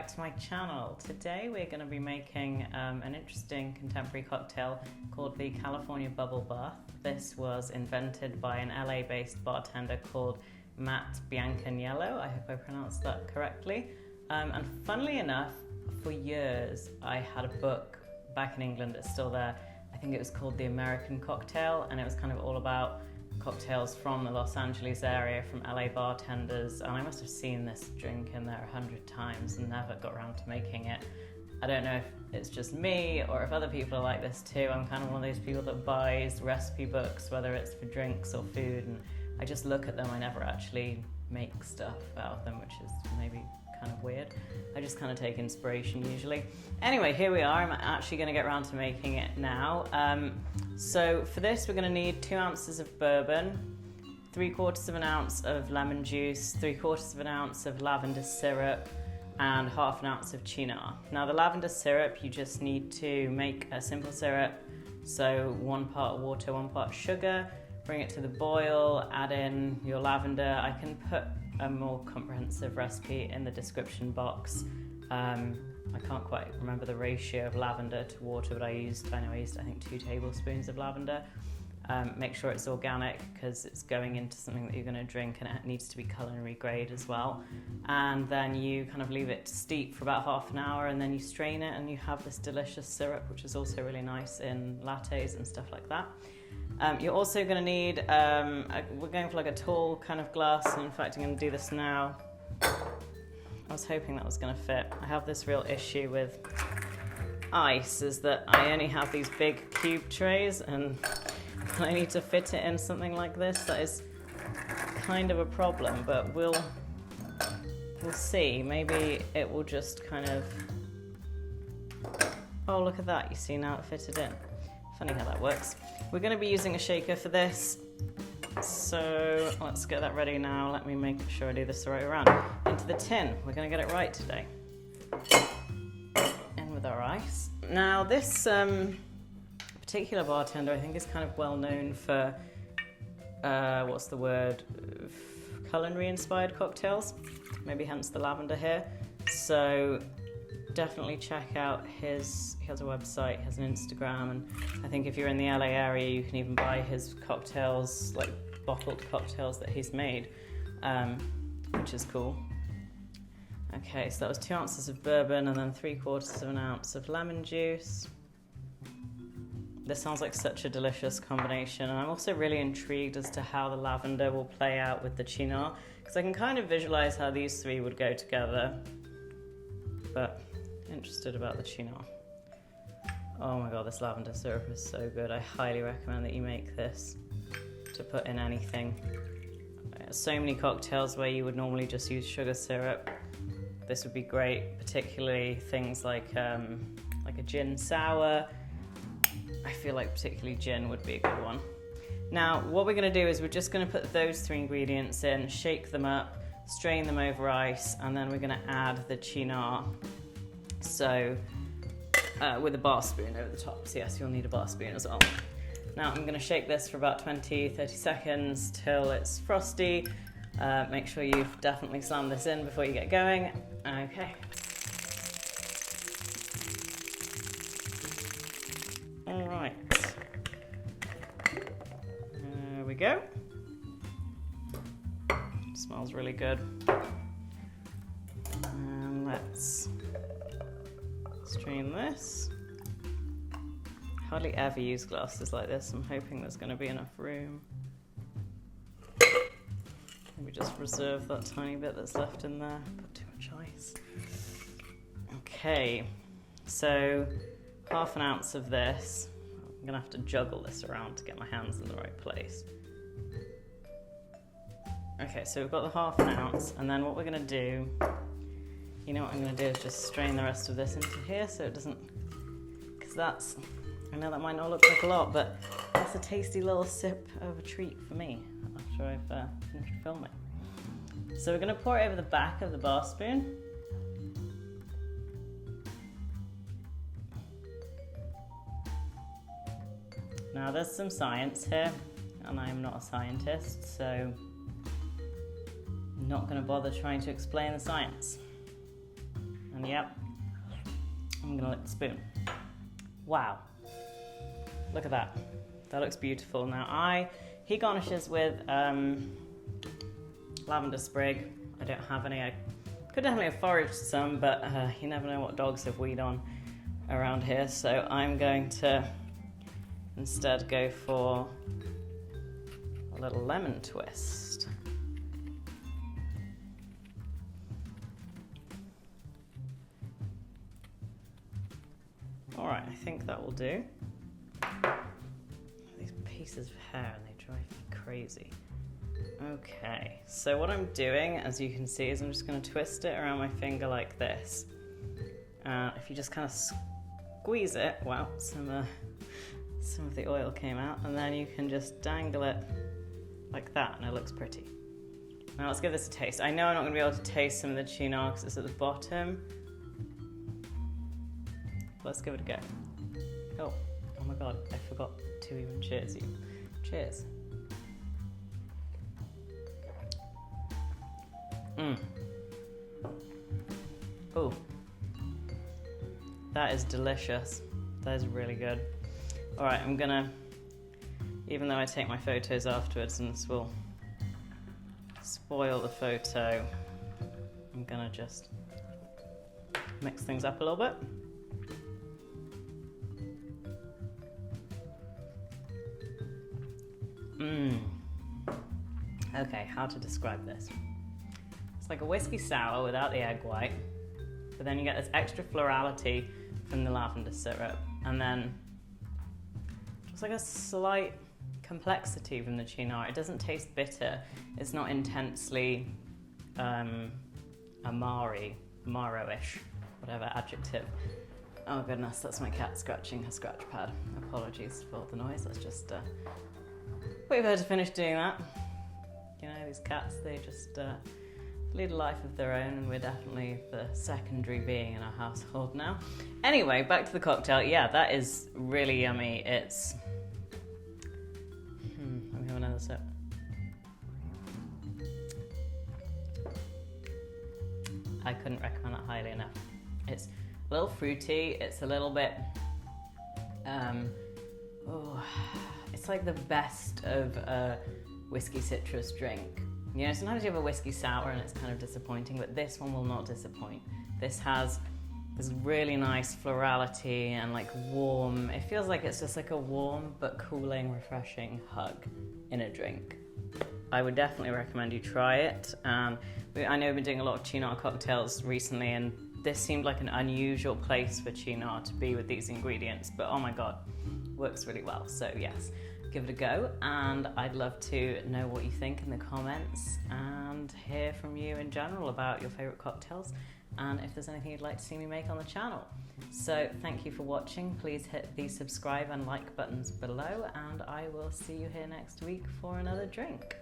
back to my channel. Today we're going to be making an interesting contemporary cocktail called the California Bubble Bath. This was invented by an LA-based bartender called Matt Biancaniello. I hope I pronounced that correctly. And funnily enough, for years I had a book back in England, it's still there. I think it was called The American Cocktail, and it was kind of all about cocktails from the Los Angeles area, from LA bartenders, and I must have seen this drink in there 100 times and never got around to making it. I don't know if it's just me or if other people are like this too. I'm kind of one of those people that buys recipe books, whether it's for drinks or food, and I just look at them. I never actually make stuff out of them, which is maybe kind of weird. I just kind of take inspiration usually. Anyway, here we are. I'm actually going to get around to making it now. So for this we're going to need 2 ounces of bourbon, 3/4 of an ounce of lemon juice, 3/4 of an ounce of lavender syrup, and 1/2 ounce of Cynar. Now the lavender syrup, you just need to make a simple syrup, so 1 part water, 1 part sugar, bring it to the boil, add in your lavender. I can put a more comprehensive recipe in the description box. I can't quite remember the ratio of lavender to water, but I used I think 2 tablespoons of lavender. Make sure it's organic because it's going into something that you're going to drink, and it needs to be culinary grade as well. And then you kind of leave it to steep for about half an hour, and then you strain it and you have this delicious syrup, which is also really nice in lattes and stuff like that. You're also going to need, we're going for like a tall kind of glass, and in fact I'm going to do this now. I was hoping that was going to fit. I have this real issue with ice, is that I only have these big cube trays, and I need to fit it in something like this. That is kind of a problem, but we'll see. Maybe it will just kind of, oh look at that, you see now it fitted in. Funny how that works. We're going to be using a shaker for this, so let's get that ready now. Let me make sure I do this the right way around. Into the tin. We're going to get it right today. In with our ice. Now this particular bartender I think is kind of well known for, culinary inspired cocktails. Maybe hence the lavender here. So definitely check out he has a website, he has an Instagram, and I think if you're in the LA area you can even buy his cocktails, like bottled cocktails that he's made, which is cool. Okay, so that was 2 ounces of bourbon and then 3/4 of an ounce of lemon juice. This sounds like such a delicious combination, and I'm also really intrigued as to how the lavender will play out with the Cynar, because I can kind of visualize how these 3 would go together, but interested about the Cynar. Oh my god, this lavender syrup is so good. I highly recommend that you make this to put in anything. So many cocktails where you would normally just use sugar syrup. This would be great, particularly things like a gin sour. I feel like particularly gin would be a good one. Now, what we're going to do is we're just going to put those 3 ingredients in, shake them up, strain them over ice, and then we're going to add the Cynar. So, with a bar spoon over the top. So yes, you'll need a bar spoon as well. Now I'm going to shake this for about 20-30 seconds till it's frosty. Make sure you've definitely slammed this in before you get going. Okay. All right. There we go. Smells really good. And let's strain this. Hardly ever use glasses like this. I'm hoping there's going to be enough room. Maybe just reserve that tiny bit that's left in there. Put too much ice. Okay, so 1/2 ounce of this. I'm going to have to juggle this around to get my hands in the right place. Okay, so we've got the 1/2 ounce, and then what we're going to do, you know what I'm going to do is just strain the rest of this into here so it doesn't, because that's, I know that might not look like a lot, but that's a tasty little sip of a treat for me after I've finished filming. So we're going to pour it over the back of the bar spoon. Now there's some science here, and I'm not a scientist, so I'm not going to bother trying to explain the science. And yep, I'm gonna lick the spoon. Wow, look at that. That looks beautiful. Now he garnishes with lavender sprig. I don't have any. I could definitely have foraged some, but you never know what dogs have weed on around here. So I'm going to instead go for a little lemon twist. All right, I think that will do. These pieces of hair, and they drive me crazy. Okay, so what I'm doing, as you can see, is I'm just going to twist it around my finger like this. If you just kind of squeeze it, wow, some of the oil came out, and then you can just dangle it like that, and it looks pretty. Now let's give this a taste. I know I'm not going to be able to taste some of the Cynar because it's at the bottom. Let's give it a go. Oh my god, I forgot to even cheers you. Cheers. Oh, that is delicious. That is really good. All right, I'm gonna, even though I take my photos afterwards and this will spoil the photo, I'm gonna just mix things up a little bit. Okay, how to describe this? It's like a whiskey sour without the egg white, but then you get this extra florality from the lavender syrup, and then just like a slight complexity from the Cynar. It doesn't taste bitter. It's not intensely Amaro-ish, whatever adjective. Oh goodness, that's my cat scratching her scratch pad. Apologies for the noise. Let's just wait for her to finish doing that. You know, these cats, they just lead a life of their own, and we're definitely the secondary being in our household now. Anyway, back to the cocktail. Yeah, that is really yummy. It's... let me have another sip. I couldn't recommend that highly enough. It's a little fruity. It's a little bit... it's like the best of a whiskey citrus drink. You know, sometimes you have a whiskey sour and it's kind of disappointing, but this one will not disappoint. This has this really nice florality and like warm, it feels like it's just like a warm but cooling, refreshing hug in a drink. I would definitely recommend you try it. I know we've been doing a lot of Cynar cocktails recently, and this seemed like an unusual place for Cynar to be with these ingredients, but oh my god, works really well. So yes, give it a go, and I'd love to know what you think in the comments and hear from you in general about your favorite cocktails, and if there's anything you'd like to see me make on the channel. So thank you for watching. Please hit the subscribe and like buttons below, and I will see you here next week for another drink.